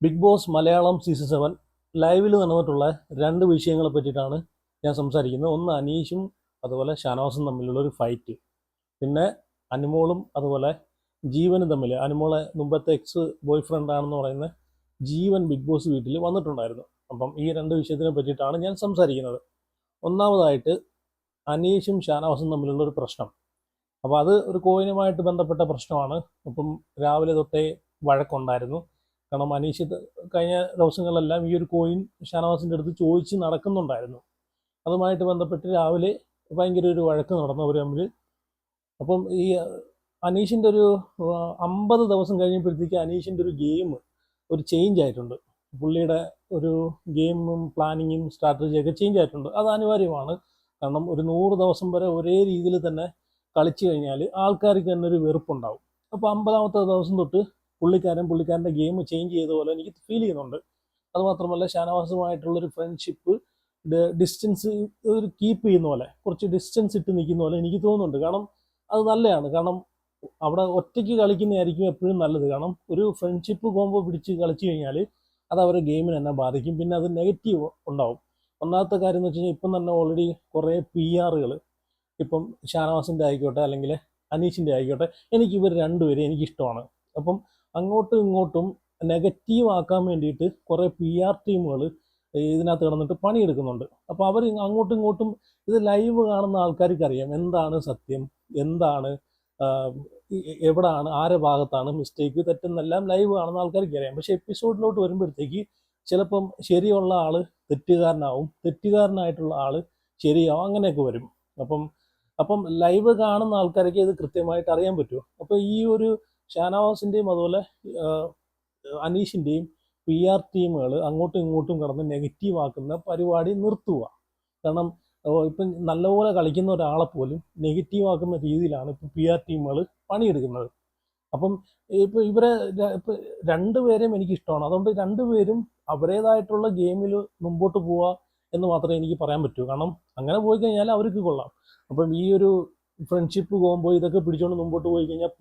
Big boss Malayalam season 7 ലൈവിൽ നടന്നിട്ടുള്ള രണ്ട് വിഷയങ്ങളെ പറ്റിയിട്ടാണ് ഞാൻ സംസാരിക്കുന്നത്. ഒന്ന് അനീഷും അതുപോലെ ഷാനവാസും തമ്മിലുള്ള ഒരു ഫൈറ്റ്, പിന്നെ അനുമോളും അതുപോലെ ജീവനും തമ്മിൽ. അനുമോളെ മുമ്പത്തെ എക്സ് ബോയ് ഫ്രണ്ട് ആണെന്ന് പറയുന്ന ജീവൻ ബിഗ് ബോസ് വീട്ടിൽ വന്നിട്ടുണ്ടായിരുന്നു. അപ്പം ഈ രണ്ട് വിഷയത്തിനെ പറ്റിയിട്ടാണ് ഞാൻ സംസാരിക്കുന്നത്. ഒന്നാമതായിട്ട് അനീഷും ഷാനവാസും തമ്മിലുള്ള ഒരു പ്രശ്നം. അപ്പോൾ അത് ഒരു കോയിനുമായിട്ട് ബന്ധപ്പെട്ട പ്രശ്നമാണ്. അപ്പം രാവിലെ തൊട്ടേ വഴക്കുണ്ടായിരുന്നു. കാരണം അനീഷ് കഴിഞ്ഞ ദിവസങ്ങളിലെല്ലാം ഈ ഒരു കോയിൻ ഷാനവാസിൻ്റെ അടുത്ത് ചോദിച്ച് നടക്കുന്നുണ്ടായിരുന്നു. അതുമായിട്ട് ബന്ധപ്പെട്ട് രാവിലെ ഭയങ്കര ഒരു വഴക്ക് നടന്നു അവർ തമ്മിൽ. അപ്പം ഈ അനീഷിൻ്റെ ഒരു 50 ദിവസം കഴിഞ്ഞപ്പോഴത്തേക്ക് അനീഷിൻ്റെ ഒരു ഗെയിം ഒരു ചേഞ്ച് ആയിട്ടുണ്ട്. പുള്ളിയുടെ ഒരു ഗെയിമും പ്ലാനിങ്ങും സ്ട്രാറ്റജിയൊക്കെ ചേഞ്ച് ആയിട്ടുണ്ട്. അത് അനിവാര്യമാണ്. കാരണം ഒരു 100 ദിവസം വരെ ഒരേ രീതിയിൽ തന്നെ കളിച്ചു കഴിഞ്ഞാൽ ആൾക്കാർക്ക് തന്നെ ഒരു വെറുപ്പുണ്ടാവും. അപ്പോൾ 50ാമത്തെ ദിവസം തൊട്ട് പുള്ളിക്കാരൻ്റെ ഗെയിം ചേഞ്ച് ചെയ്ത പോലെ എനിക്ക് ഫീൽ ചെയ്യുന്നുണ്ട്. അതുമാത്രമല്ല ഷാനവാസുമായിട്ടുള്ളൊരു ഫ്രണ്ട്ഷിപ്പ് ഡിസ്റ്റൻസ് ഒരു കീപ്പ് ചെയ്യുന്ന പോലെ, കുറച്ച് ഡിസ്റ്റൻസ് ഇട്ട് നിൽക്കുന്ന പോലെ എനിക്ക് തോന്നുന്നുണ്ട്. കാരണം അത് നല്ലതാണ്. കാരണം അവിടെ ഒറ്റയ്ക്ക് കളിക്കുന്നതായിരിക്കും എപ്പോഴും നല്ലത്. കാരണം ഒരു ഫ്രണ്ട്ഷിപ്പ് കോമ്പോ പിടിച്ച് കളിച്ചു കഴിഞ്ഞാൽ അത് അവരുടെ ഗെയിമിന് തന്നെ ബാധിക്കും. പിന്നെ അത് നെഗറ്റീവ് ഉണ്ടാവും. ഒന്നാമത്തെ കാര്യം എന്ന് വെച്ച് കഴിഞ്ഞാൽ ഇപ്പം തന്നെ ഓൾറെഡി കുറേ PR ഇപ്പം ഷാനവാസിൻ്റെ ആയിക്കോട്ടെ അല്ലെങ്കിൽ അനീഷിൻ്റെ ആയിക്കോട്ടെ, എനിക്ക് ഇവർ രണ്ടുപേരും എനിക്കിഷ്ടമാണ്. അപ്പം അങ്ങോട്ടും ഇങ്ങോട്ടും നെഗറ്റീവ് ആക്കാൻ വേണ്ടിയിട്ട് കുറേ ടീമുകൾ ഇതിനകത്ത് കിടന്നിട്ട് പണിയെടുക്കുന്നുണ്ട്. അപ്പോൾ അവർ അങ്ങോട്ടും ഇങ്ങോട്ടും ഇത് ലൈവ് കാണുന്ന ആൾക്കാർക്ക് അറിയാം എന്താണ് സത്യം, എന്താണ് എവിടാണ് ആരെ ഭാഗത്താണ് മിസ്റ്റേക്ക് തെറ്റെന്നെല്ലാം ലൈവ് കാണുന്ന ആൾക്കാർക്ക് അറിയാം. പക്ഷേ എപ്പിസോഡിലോട്ട് വരുമ്പോഴത്തേക്ക് ചിലപ്പം ശരിയുള്ള ആൾ തെറ്റുകാരനാവും, തെറ്റുകാരനായിട്ടുള്ള ആൾ ശരിയാവും, അങ്ങനെയൊക്കെ വരും. അപ്പം ലൈവ് കാണുന്ന ആൾക്കാർക്ക് ഇത് കൃത്യമായിട്ട് അറിയാൻ പറ്റുമോ? അപ്പോൾ ഈ ഒരു ഷാനവാസിൻ്റെയും അതുപോലെ അനീഷിൻ്റെയും ടീമുകൾ അങ്ങോട്ടും ഇങ്ങോട്ടും കിടന്ന് നെഗറ്റീവ് ആക്കുന്ന പരിപാടി നിർത്തുക. കാരണം ഇപ്പം നല്ലപോലെ കളിക്കുന്ന ഒരാളെ പോലും നെഗറ്റീവ് ആക്കുന്ന രീതിയിലാണ് ഇപ്പം ടീമുകൾ പണിയെടുക്കുന്നത്. അപ്പം ഇപ്പം ഇവരെ ഇപ്പം രണ്ടുപേരെയും എനിക്കിഷ്ടമാണ്. അതുകൊണ്ട് രണ്ടുപേരും അവരുടേതായിട്ടുള്ള ഗെയിമിൽ മുമ്പോട്ട് പോവുക എന്ന് മാത്രമേ എനിക്ക് പറയാൻ പറ്റൂ. കാരണം അങ്ങനെ പോയി കഴിഞ്ഞാൽ അവർക്ക് കൊള്ളാം. അപ്പം ഈ ഒരു ഫ്രണ്ട്ഷിപ്പ് കോമ്പോ ഇതൊക്കെ പിടിച്ചുകൊണ്ട് മുമ്പോട്ട് പോയി കഴിഞ്ഞാൽ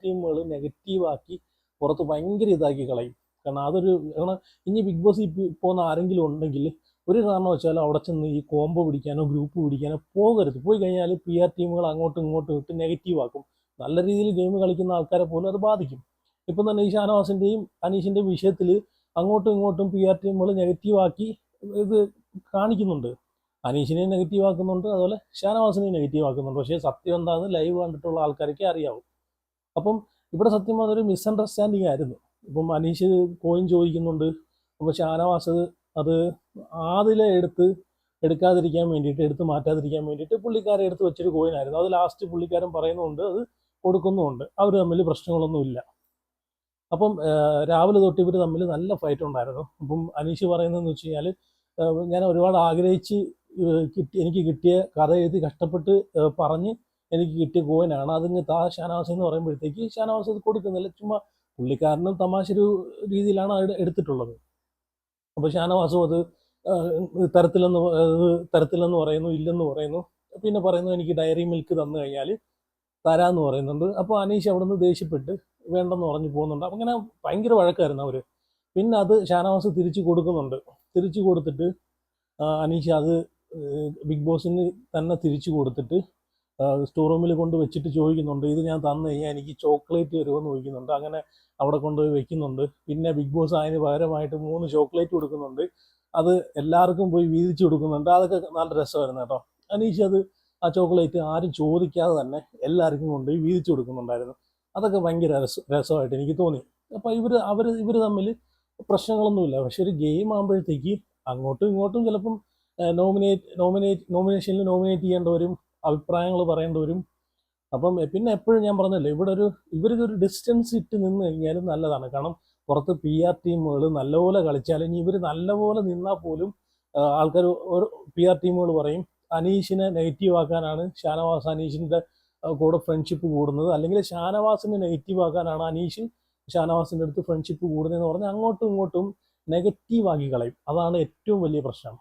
ടീമുകൾ നെഗറ്റീവാക്കി പുറത്ത് ഭയങ്കര ഇതാക്കി കളയും. കാരണം ഇനി ബിഗ് ബോസ് പോകുന്ന ആരെങ്കിലും ഉണ്ടെങ്കിൽ ഒരു കാരണവശാലും അവിടെ ചെന്ന് ഈ കോമ്പോ പിടിക്കാനോ ഗ്രൂപ്പ് പിടിക്കാനോ പോകരുത്. പോയി കഴിഞ്ഞാൽ ടീമുകൾ അങ്ങോട്ടും ഇങ്ങോട്ടും ഇട്ട് നെഗറ്റീവ് ആക്കും. നല്ല രീതിയിൽ ഗെയിം കളിക്കുന്ന ആൾക്കാരെ പോലും അത് ബാധിക്കും. ഇപ്പം തന്നെ ഈ ഷാനവാസിൻ്റെയും അനീഷിൻ്റെയും വിഷയത്തിൽ അങ്ങോട്ടും ഇങ്ങോട്ടും ടീമുകൾ നെഗറ്റീവാക്കി ഇത് കാണിക്കുന്നുണ്ട്. അനീഷിനെ നെഗറ്റീവ് ആക്കുന്നുണ്ട്, അതുപോലെ ഷാനവാസിനെ നെഗറ്റീവ് ആക്കുന്നുണ്ട്. പക്ഷേ സത്യം എന്താണെന്ന് ലൈവ് കണ്ടിട്ടുള്ള ആൾക്കാർക്ക് അറിയാവും. അപ്പം ഇവിടെ സത്യം പറഞ്ഞൊരു മിസ്അണ്ടർസ്റ്റാൻഡിങ് ആയിരുന്നു. ഇപ്പം അനീഷ് കോയിൻ ചോദിക്കുന്നുണ്ട്. അപ്പോൾ ഷാനവാസ് അത് ആദിലെ എടുക്കാതിരിക്കാൻ വേണ്ടിയിട്ട്, എടുത്ത് മാറ്റാതിരിക്കാൻ വേണ്ടിയിട്ട് പുള്ളിക്കാരെ എടുത്ത് വെച്ചൊരു കോയിനായിരുന്നു. അത് ലാസ്റ്റ് പുള്ളിക്കാരൻ പറയുന്നുണ്ട്, അത് കൊടുക്കുന്നുമുണ്ട്. അവർ തമ്മിൽ പ്രശ്നങ്ങളൊന്നുമില്ല. അപ്പം രാവിലെ തൊട്ട് ഇവർ തമ്മിൽ നല്ല ഫൈറ്റ് ഉണ്ടായിരുന്നു. അപ്പം അനീഷ് പറയുന്നതെന്ന് വെച്ച് കഴിഞ്ഞാൽ, ഞാൻ ഒരുപാട് ആഗ്രഹിച്ച് എനിക്ക് കിട്ടിയ കഥ എഴുതി കഷ്ടപ്പെട്ട് പറഞ്ഞ് എനിക്ക് കിട്ടിയ കോയിനാണ്, അതിന് ഷാനവാസ് എന്ന് പറയുമ്പോഴത്തേക്ക് ഷാനവാസ് അത് കൊടുക്കുന്നില്ല. ചുമ്മാ പുള്ളിക്കാരനും തമാശ ഒരു രീതിയിലാണ് എടുത്തിട്ടുള്ളത്. അപ്പോൾ ഷാനവാസും അത് തരത്തിലെന്ന് പറയുന്നു, ഇല്ലെന്ന് പറയുന്നു. പിന്നെ പറയുന്നു എനിക്ക് ഡയറി മിൽക്ക് തന്നു കഴിഞ്ഞാൽ തരാമെന്ന് പറയുന്നുണ്ട്. അപ്പോൾ അനീഷ് അവിടെ നിന്ന് ദേഷ്യപ്പെട്ട് വേണ്ടെന്ന് പറഞ്ഞു പോകുന്നുണ്ട്. അപ്പം അങ്ങനെ ഭയങ്കര വഴക്കായിരുന്നു അവർ. പിന്നെ അത് ഷാനവാസ് തിരിച്ചു കൊടുക്കുന്നുണ്ട്. തിരിച്ചു കൊടുത്തിട്ട് അനീഷ് അത് ബിഗ് ബോസിന് തന്നെ തിരിച്ചു കൊടുത്തിട്ട് സ്റ്റോർ റൂമിൽ കൊണ്ട് വെച്ചിട്ട് ചോദിക്കുന്നുണ്ട്, ഇത് ഞാൻ തന്നു കഴിഞ്ഞാൽ എനിക്ക് ചോക്ലേറ്റ് തരുമെന്ന് ചോദിക്കുന്നുണ്ട്. അങ്ങനെ അവിടെ കൊണ്ടുപോയി വെക്കുന്നുണ്ട്. പിന്നെ ബിഗ് ബോസ് അതിന് പകരമായിട്ട് 3 ചോക്ലേറ്റ് കൊടുക്കുന്നുണ്ട്. അത് എല്ലാവർക്കും പോയി വീതിച്ചു കൊടുക്കുന്നുണ്ട്. അതൊക്കെ നല്ല രസമായിരുന്നു കേട്ടോ. അനീഷ് ആ ചോക്ലേറ്റ് ആരും ചോദിക്കാതെ തന്നെ എല്ലാവർക്കും കൊണ്ടുപോയി വീതിച്ചു കൊടുക്കുന്നുണ്ടായിരുന്നു. അതൊക്കെ ഭയങ്കര രസമായിട്ട് എനിക്ക് തോന്നി. അപ്പോൾ ഇവർ തമ്മിൽ പ്രശ്നങ്ങളൊന്നുമില്ല. പക്ഷെ ഒരു ഗെയിം ആകുമ്പോഴത്തേക്ക് അങ്ങോട്ടും ഇങ്ങോട്ടും ചിലപ്പം നോമിനേഷനിൽ നോമിനേറ്റ് ചെയ്യേണ്ടവരും അഭിപ്രായങ്ങൾ പറയേണ്ടവരും. അപ്പം പിന്നെ എപ്പോഴും ഞാൻ പറഞ്ഞല്ലോ, ഇവർക്കൊരു ഡിസ്റ്റൻസ് ഇട്ട് നിന്ന് കഴിഞ്ഞാലും നല്ലതാണ്. കാരണം പുറത്ത് ടീമുകൾ നല്ലപോലെ കളിച്ചാലും ഇനി ഇവർ നല്ലപോലെ നിന്നാൽ പോലും ആൾക്കാർ ടീമുകൾ പറയും അനീഷിനെ നെഗറ്റീവ് ആക്കാനാണ് അനീഷിൻ്റെ കൂടെ ഫ്രണ്ട്ഷിപ്പ് കൂടുന്നത്, അല്ലെങ്കിൽ ഷാനവാസിനെ നെഗറ്റീവ് ആക്കാനാണ് അനീഷ് ഷാനവാസിൻ്റെ അടുത്ത് ഫ്രണ്ട്ഷിപ്പ് കൂടുന്നതെന്ന് പറഞ്ഞാൽ അങ്ങോട്ടും ഇങ്ങോട്ടും നെഗറ്റീവ് ആക്കി കളയും. അതാണ് ഏറ്റവും വലിയ പ്രശ്നം.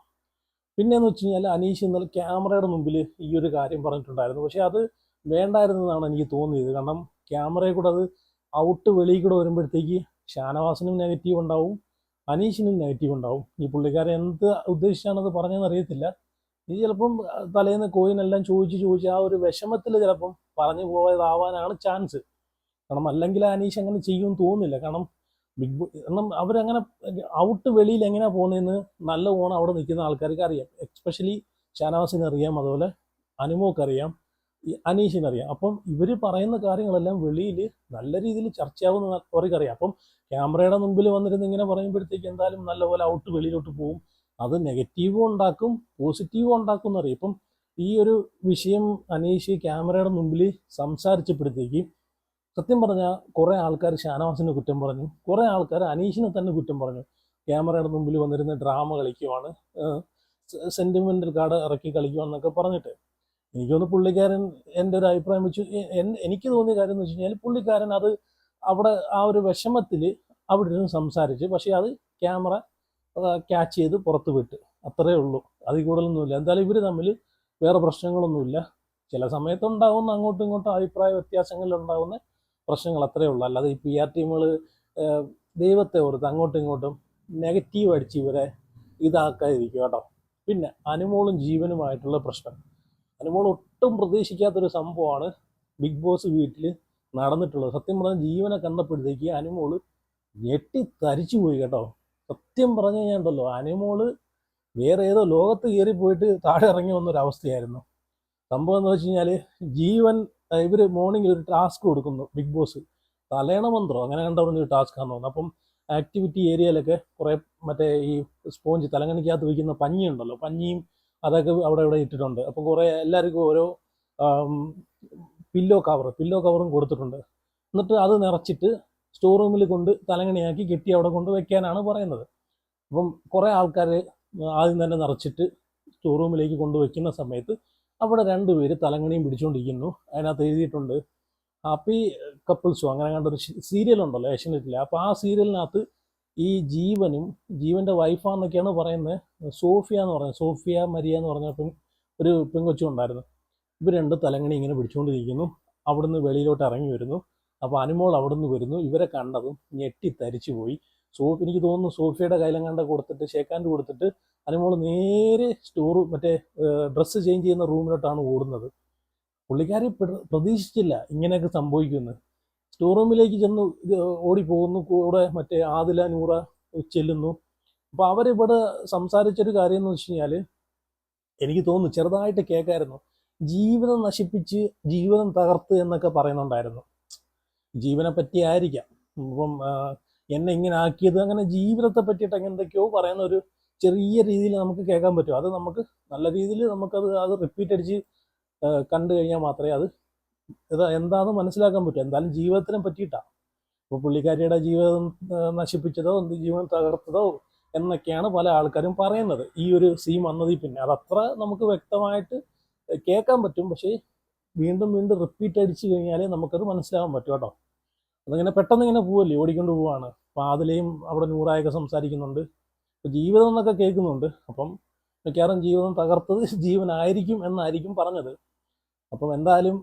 പിന്നെയെന്ന് വെച്ച് കഴിഞ്ഞാൽ അനീഷ് ഇന്നലെ ക്യാമറയുടെ മുമ്പിൽ ഈ ഒരു കാര്യം പറഞ്ഞിട്ടുണ്ടായിരുന്നു. പക്ഷേ അത് വേണ്ടായിരുന്നതാണ് എനിക്ക് തോന്നിയത്. കാരണം ക്യാമറയിൽ കൂടെ അത് വെളിയിൽ കൂടെ വരുമ്പോഴത്തേക്ക് ഷാനവാസിനും നെഗറ്റീവ് ഉണ്ടാവും, അനീഷിനും നെഗറ്റീവ് ഉണ്ടാവും. ഈ പുള്ളിക്കാരൻ എന്ത് ഉദ്ദേശിച്ചാണത് പറഞ്ഞതെന്ന് അറിയത്തില്ല. ഈ ചിലപ്പം തലേന്ന് കോയിനെല്ലാം ചോദിച്ച് ആ ഒരു വിഷമത്തിൽ ചിലപ്പം പറഞ്ഞു പോയതാവാനാണ് ചാൻസ്. കാരണം അല്ലെങ്കിൽ അനീഷ് അങ്ങനെ ചെയ്യുമെന്ന് തോന്നുന്നില്ല. കാരണം കാരണം അവരങ്ങനെ ഔട്ട് വെളിയിൽ എങ്ങനെയാണ് പോകുന്നതെന്ന് നല്ല ഓണം അവിടെ നിൽക്കുന്ന ആൾക്കാർക്ക് അറിയാം. എസ്പെഷ്യലി ഷാനവാസിന് അറിയാം, അതുപോലെ അനുമോക്കറിയാം, ഈ അനീഷിനറിയാം. അപ്പം ഇവർ പറയുന്ന കാര്യങ്ങളെല്ലാം വെളിയിൽ നല്ല രീതിയിൽ ചർച്ചയാവുന്ന അവർക്കറിയാം. അപ്പം ക്യാമറയുടെ മുമ്പിൽ വന്നിരുന്ന് ഇങ്ങനെ പറയുമ്പോഴത്തേക്ക് എന്തായാലും നല്ലപോലെ ഔട്ട് വെളിയിലോട്ട് പോകും. അത് നെഗറ്റീവും ഉണ്ടാക്കും പോസിറ്റീവും ഉണ്ടാക്കും എന്നറിയാം. ഇപ്പം ഈ ഒരു വിഷയം അനീഷ് ക്യാമറയുടെ മുമ്പിൽ സംസാരിച്ചപ്പോഴത്തേക്ക് സത്യം പറഞ്ഞാൽ കുറേ ആൾക്കാർ ഷാനവാസിനെ കുറ്റം പറഞ്ഞു, കുറേ ആൾക്കാർ അനീഷിനെ തന്നെ കുറ്റം പറഞ്ഞു. ക്യാമറയുടെ മുമ്പിൽ വന്നിരുന്ന് ഡ്രാമ കളിക്കുവാണ്, സെൻറ്റിമെൻ്റൽ കാർഡ് ഇറക്കി കളിക്കുവാന്നൊക്കെ പറഞ്ഞിട്ട്. എനിക്ക് തോന്നുന്നു പുള്ളിക്കാരൻ, എൻ്റെ ഒരു അഭിപ്രായം വെച്ച് എനിക്ക് തോന്നിയ കാര്യം എന്ന് വെച്ച് കഴിഞ്ഞാൽ പുള്ളിക്കാരൻ അത് അവിടെ ആ ഒരു വിഷമത്തിൽ അവിടെ ഇരുന്ന് സംസാരിച്ച്, പക്ഷേ അത് ക്യാമറ ക്യാച്ച് ചെയ്ത് പുറത്ത് വിട്ട്, അത്രയേ ഉള്ളൂ. അതിൽ കൂടുതലൊന്നുമില്ല. എന്തായാലും ഇവർ തമ്മിൽ വേറെ പ്രശ്നങ്ങളൊന്നുമില്ല. ചില സമയത്തുണ്ടാകുന്ന അങ്ങോട്ടും ഇങ്ങോട്ടും അഭിപ്രായ വ്യത്യാസങ്ങളിലുണ്ടാകുന്ന പ്രശ്നങ്ങൾ അത്രയേ ഉള്ളൂ. അല്ലാതെ ഈ പി ആർ ടീമുകൾ ദൈവത്തെ ഓർത്ത് അങ്ങോട്ടും ഇങ്ങോട്ടും നെഗറ്റീവ് അടിച്ച് ഇവരെ ഇതാക്കാതിരിക്കും കേട്ടോ. പിന്നെ അനുമോളും ജീവനുമായിട്ടുള്ള പ്രശ്നം, അനുമോൾ ഒട്ടും പ്രതീക്ഷിക്കാത്തൊരു സംഭവമാണ് ബിഗ് ബോസ് വീട്ടിൽ നടന്നിട്ടുള്ളത്. സത്യം പറഞ്ഞാൽ ജീവനെ കണ്ടപ്പോഴത്തേക്ക് അനുമോൾ ഞെട്ടി തരിച്ചു പോയി കേട്ടോ. സത്യം പറഞ്ഞു കഴിഞ്ഞാൽ ഉണ്ടല്ലോ, അനുമോള് വേറെ ഏതോ ലോകത്ത് കയറി പോയിട്ട് താഴെ ഇറങ്ങി വന്നൊരവസ്ഥയായിരുന്നു. സംഭവം എന്ന് വെച്ച് കഴിഞ്ഞാൽ ജീവൻ ഇവർ മോർണിംഗിൽ ഒരു ടാസ്ക് കൊടുക്കുന്നു ബിഗ് ബോസ്, തലേണ മന്ത്രം അങ്ങനെ കണ്ട പറഞ്ഞൊരു ടാസ്ക് ആണെന്ന് തോന്നുന്നു. അപ്പം ആക്ടിവിറ്റി ഏരിയയിലൊക്കെ കുറേ മറ്റേ ഈ സ്പോഞ്ച് തലങ്ങണിക്കകത്ത് വയ്ക്കുന്ന പഞ്ഞി ഉണ്ടല്ലോ, പഞ്ഞിയും അതൊക്കെ അവിടെ ഇവിടെ ഇട്ടിട്ടുണ്ട്. അപ്പം കുറേ എല്ലാവർക്കും ഓരോ പില്ലോ കവറും കൊടുത്തിട്ടുണ്ട്. എന്നിട്ട് അത് നിറച്ചിട്ട് സ്റ്റോർ റൂമിൽ കൊണ്ട് തലങ്ങണിയാക്കി കെട്ടി അവിടെ കൊണ്ട് വെക്കാനാണ് പറയുന്നത്. അപ്പം കുറേ ആൾക്കാർ ആദ്യം തന്നെ നിറച്ചിട്ട് സ്റ്റോർ റൂമിലേക്ക് കൊണ്ടുവയ്ക്കുന്ന സമയത്ത് അവിടെ രണ്ടുപേര് തലങ്ങണിയും പിടിച്ചുകൊണ്ടിരിക്കുന്നു. അതിനകത്ത് എഴുതിയിട്ടുണ്ട് ഹാപ്പി കപ്പിൾസോ അങ്ങനെ കണ്ടൊരു സീരിയലുണ്ടല്ലോ ഏഷ്യനെറ്റിൽ. അപ്പോൾ ആ സീരിയലിനകത്ത് ഈ ജീവൻ്റെ വൈഫാന്നൊക്കെയാണ് പറയുന്നത്. സോഫിയ മരിയ എന്ന് പറഞ്ഞ ഒരു പെങ്കൊച്ചും ഉണ്ടായിരുന്നു. ഇവർ രണ്ട് തലങ്ങണി ഇങ്ങനെ പിടിച്ചുകൊണ്ടിരിക്കുന്നു. അവിടുന്ന് വെളിയിലോട്ട് ഇറങ്ങി വരുന്നു. അപ്പോൾ അനുമോൾ അവിടുന്ന് വരുന്നു. ഇവരെ കണ്ടതും ഞെട്ടി തരിച്ചു പോയി. എനിക്ക് തോന്നുന്നു സോഫിയയുടെ കയ്യിലെങ്ങാണ്ട് കൊടുത്തിട്ട് ഷേക്കാൻഡ് കൊടുത്തിട്ട് അനുമോൾ നേരെ മറ്റേ ഡ്രസ്സ് ചേഞ്ച് ചെയ്യുന്ന റൂമിലോട്ടാണ് ഓടുന്നത്. പുള്ളിക്കാരി പ്രതീക്ഷിച്ചില്ല ഇങ്ങനെയൊക്കെ സംഭവിക്കുമെന്ന്. സ്റ്റോർ റൂമിലേക്ക് ചെന്ന് ഓടിപ്പോകുന്നു. കൂടെ മറ്റേ ആദില നൂറ ചെല്ലുന്നു. അപ്പോൾ അവരിവിടെ സംസാരിച്ചൊരു കാര്യം എന്ന് വെച്ച് കഴിഞ്ഞാൽ എനിക്ക് തോന്നുന്നു ചെറുതായിട്ട് കേൾക്കായിരുന്നു, ജീവിതം നശിപ്പിച്ച് ജീവിതം തകർത്ത് എന്നൊക്കെ പറയുന്നുണ്ടായിരുന്നു. ജീവനെ പറ്റി ആയിരിക്കാം. അപ്പം എന്നെ ഇങ്ങനെ ആക്കിയത്, അങ്ങനെ ജീവിതത്തെ പറ്റിയിട്ട് അങ്ങനെ എന്തൊക്കെയോ പറയുന്ന ഒരു ചെറിയ രീതിയിൽ നമുക്ക് കേൾക്കാൻ പറ്റും. അത് നമുക്ക് നല്ല രീതിയിൽ അത് റിപ്പീറ്റ് അടിച്ച് കണ്ടു കഴിഞ്ഞാൽ മാത്രമേ അത് എന്താണെന്ന് മനസ്സിലാക്കാൻ പറ്റൂ. എന്തായാലും ജീവിതത്തിനെ പറ്റിയിട്ടാണ്. ഇപ്പോൾ പുള്ളിക്കാരിയുടെ ജീവിതം നശിപ്പിച്ചതോ ജീവൻ തകർത്തതോ എന്നൊക്കെയാണ് പല ആൾക്കാരും പറയുന്നത് ഈ ഒരു സീൻ വന്നതിൽ പിന്നെ. അതത്ര നമുക്ക് വ്യക്തമായിട്ട് കേൾക്കാൻ പറ്റും, പക്ഷേ വീണ്ടും റിപ്പീറ്റ് അടിച്ചു കഴിഞ്ഞാലേ നമുക്കത് മനസ്സിലാകാൻ പറ്റും കേട്ടോ. അതിങ്ങനെ പെട്ടെന്ന് ഇങ്ങനെ പോവല്ലേ, ഓടിക്കൊണ്ട് പോവാണ്. അപ്പോൾ അതിലെയും അവിടെ നൂറായൊക്കെ സംസാരിക്കുന്നുണ്ട്, ഇപ്പോൾ ജീവിതം എന്നൊക്കെ കേൾക്കുന്നുണ്ട്. അപ്പം മിക്കവാറും ജീവിതം തകർത്തത് ജീവനായിരിക്കും എന്നായിരിക്കും പറഞ്ഞത്. അപ്പം എന്തായാലും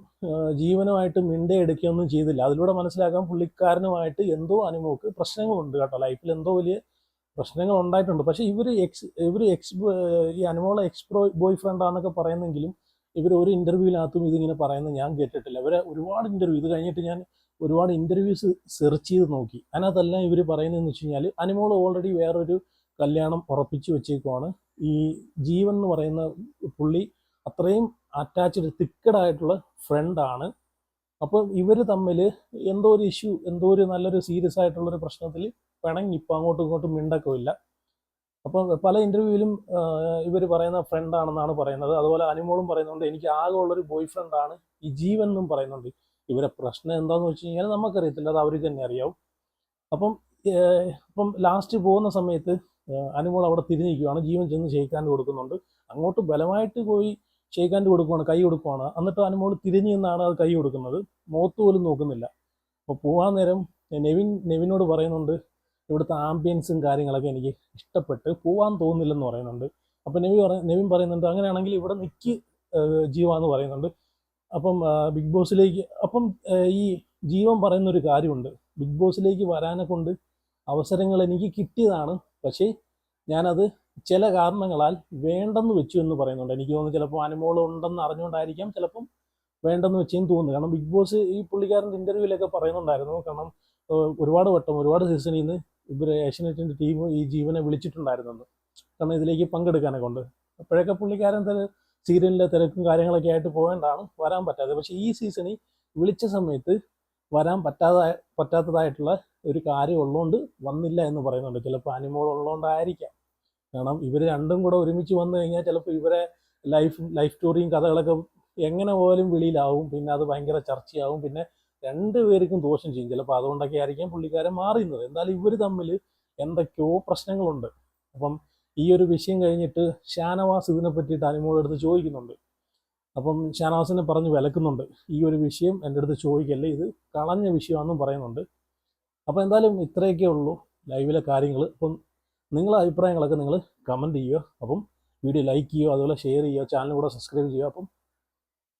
ജീവനുമായിട്ട് മിണ്ടേ എടുക്കുകയൊന്നും ചെയ്തില്ല. അതിലൂടെ മനസ്സിലാക്കാൻ പുള്ളിക്കാരനുമായിട്ട് എന്തോ അനുമോക്ക് പ്രശ്നങ്ങളുണ്ട് കേട്ടോ. ലൈഫിൽ എന്തോ വലിയ പ്രശ്നങ്ങൾ ഉണ്ടായിട്ടുണ്ട്. പക്ഷേ ഇവർ ഈ അനുമോളെ ബോയ് ഫ്രണ്ടാന്നൊക്കെ പറയുന്നെങ്കിലും ഇവർ ഒരു ഇൻ്റർവ്യൂവിനകത്തും ഇതിങ്ങനെ പറയുന്നത് ഞാൻ കേട്ടിട്ടില്ല. ഇവരെ ഒരുപാട് ഇൻ്റർവ്യൂ, ഇത് കഴിഞ്ഞിട്ട് ഞാൻ ഒരുപാട് ഇൻ്റർവ്യൂസ് സെർച്ച് ചെയ്ത് നോക്കി. അതിനകത്തെല്ലാം ഇവർ പറയുന്നതെന്ന് വെച്ച് കഴിഞ്ഞാൽ അനുമോൾ ഓൾറെഡി വേറൊരു കല്യാണം ഉറപ്പിച്ച് വെച്ചേക്കുവാണ്. ഈ ജീവൻ എന്ന് പറയുന്ന പുള്ളി അത്രയും അറ്റാച്ച്ഡ് തിക്കഡായിട്ടുള്ള ഫ്രണ്ടാണ്. അപ്പോൾ ഇവർ തമ്മിൽ എന്തോ ഒരു ഇഷ്യൂ, എന്തോ ഒരു നല്ലൊരു സീരിയസ് ആയിട്ടുള്ളൊരു പ്രശ്നത്തിൽ പിണങ്ങി ഇപ്പോൾ അങ്ങോട്ടും ഇങ്ങോട്ടും മിണ്ടൊക്കെ ഇല്ല. അപ്പോൾ പല ഇൻ്റർവ്യൂവിലും ഇവർ പറയുന്ന ഫ്രണ്ടാണെന്നാണ് പറയുന്നത്. അതുപോലെ അനുമോളും പറയുന്നുണ്ട് എനിക്ക് ആകെ ഉള്ളൊരു ബോയ് ഫ്രണ്ടാണ് ഈ ജീവൻ എന്നും പറയുന്നുണ്ട്. ഇവരെ പ്രശ്നം എന്താണെന്ന് വെച്ച് കഴിഞ്ഞാൽ നമുക്കറിയത്തില്ല, അത് അവർക്ക് തന്നെ അറിയാവും. അപ്പം ലാസ്റ്റ് പോകുന്ന സമയത്ത് അനുമോൾ അവിടെ തിരിഞ്ഞിരിക്കുകയാണ്. ജീവൻ ചെന്ന് ഷെയ്ക്കാൻഡ് കൊടുക്കുന്നുണ്ട്. അങ്ങോട്ട് ബലമായിട്ട് പോയി ഷെയ്ക്കാൻഡ് കൊടുക്കുവാണ്, കൈ കൊടുക്കുവാണ്. എന്നിട്ട് അനുമോൾ തിരിഞ്ഞു നിന്നാണ് അത് കൈ കൊടുക്കുന്നത്, മുഖത്ത് പോലും നോക്കുന്നില്ല. അപ്പോൾ പോകാൻ നേരം നെവിനോട് പറയുന്നുണ്ട് ഇവിടുത്തെ ആംബിയൻസും കാര്യങ്ങളൊക്കെ എനിക്ക് ഇഷ്ടപ്പെട്ട് പോകാൻ തോന്നുന്നില്ലെന്ന് പറയുന്നുണ്ട്. അപ്പം നെവിൻ പറയുന്നുണ്ട് അങ്ങനെയാണെങ്കിൽ ഇവിടെ നിൽക്ക് ജീവ എന്ന് പറയുന്നുണ്ട്. അപ്പം ബിഗ് ബോസിലേക്ക് ഈ ജീവൻ പറയുന്നൊരു കാര്യമുണ്ട്, ബിഗ് ബോസിലേക്ക് വരാനെ കൊണ്ട് അവസരങ്ങൾ എനിക്ക് കിട്ടിയതാണ്, പക്ഷേ ഞാനത് ചില കാരണങ്ങളാൽ വേണ്ടെന്ന് വെച്ചു എന്ന് പറയുന്നുണ്ട്. എനിക്ക് തോന്നുന്നു ചിലപ്പോൾ അനുമോൾ ഉണ്ടെന്ന് അറിഞ്ഞുകൊണ്ടായിരിക്കാം, ചിലപ്പം വേണ്ടെന്ന് വെച്ചെന്ന് തോന്നുന്നു. കാരണം ബിഗ് ബോസ് ഈ പുള്ളിക്കാരൻ്റെ ഇൻ്റർവ്യൂവിലൊക്കെ പറയുന്നുണ്ടായിരുന്നു. കാരണം ഒരുപാട് വട്ടം ഒരുപാട് സീസണിൽ നിന്ന് ഇവർ ഏഷ്യനെറ്റിൻ്റെ ടീം ഈ ജീവനെ വിളിച്ചിട്ടുണ്ടായിരുന്നെന്ന്. കാരണം ഇതിലേക്ക് പങ്കെടുക്കാനൊക്കെ ഉണ്ട്. അപ്പോഴൊക്കെ പുള്ളിക്കാരൻ സീരിയലിലെ തിരക്കും കാര്യങ്ങളൊക്കെ ആയിട്ട് പോകേണ്ടാണ് വരാൻ പറ്റാതെ. പക്ഷേ ഈ സീസണിൽ വിളിച്ച സമയത്ത് വരാൻ പറ്റാത്തതായിട്ടുള്ള ഒരു കാര്യം ഉള്ളതുകൊണ്ട് വന്നില്ല എന്ന് പറയുന്നുണ്ട്. ചിലപ്പോൾ അനുമോൾ ഉള്ളതുകൊണ്ടായിരിക്കാം. കാരണം ഇവർ രണ്ടും കൂടെ ഒരുമിച്ച് വന്നു കഴിഞ്ഞാൽ ചിലപ്പോൾ ഇവരെ ലൈഫ് സ്റ്റോറിയും കഥകളൊക്കെ എങ്ങനെ പോലും വെളിയിലാവും. പിന്നെ അത് ഭയങ്കര ചർച്ചയാവും. പിന്നെ രണ്ടുപേർക്കും ദോഷം ചെയ്യും. ചിലപ്പോൾ അതുകൊണ്ടൊക്കെ ആയിരിക്കാം പുള്ളിക്കാരൻ മാറുന്നത്. എന്തായാലും ഇവർ തമ്മിൽ എന്തൊക്കെയോ പ്രശ്നങ്ങളുണ്ട്. അപ്പം ഈ ഒരു വിഷയം കഴിഞ്ഞിട്ട് ഷാനവാസ് ഇതിനെ പറ്റിയിട്ട് അനുമോളുടെ അടുത്ത് ചോദിക്കുന്നുണ്ട്. അപ്പം ഷാനവാസിനെ പറഞ്ഞ് വിലക്കുന്നുണ്ട്, ഈ ഒരു വിഷയം എൻ്റെ അടുത്ത് ചോദിക്കല്ലേ, ഇത് കളഞ്ഞ വിഷയമാണെന്നും പറയുന്നുണ്ട്. അപ്പോൾ എന്തായാലും ഇത്രയൊക്കെ ഉള്ളൂ ലൈവിലെ കാര്യങ്ങൾ. അപ്പം നിങ്ങളെ അഭിപ്രായങ്ങളൊക്കെ നിങ്ങൾ കമൻറ്റ് ചെയ്യുക. അപ്പം വീഡിയോ ലൈക്ക് ചെയ്യുക, അതുപോലെ ഷെയർ ചെയ്യുക, ചാനൽ കൂടെ സബ്സ്ക്രൈബ് ചെയ്യുക. അപ്പം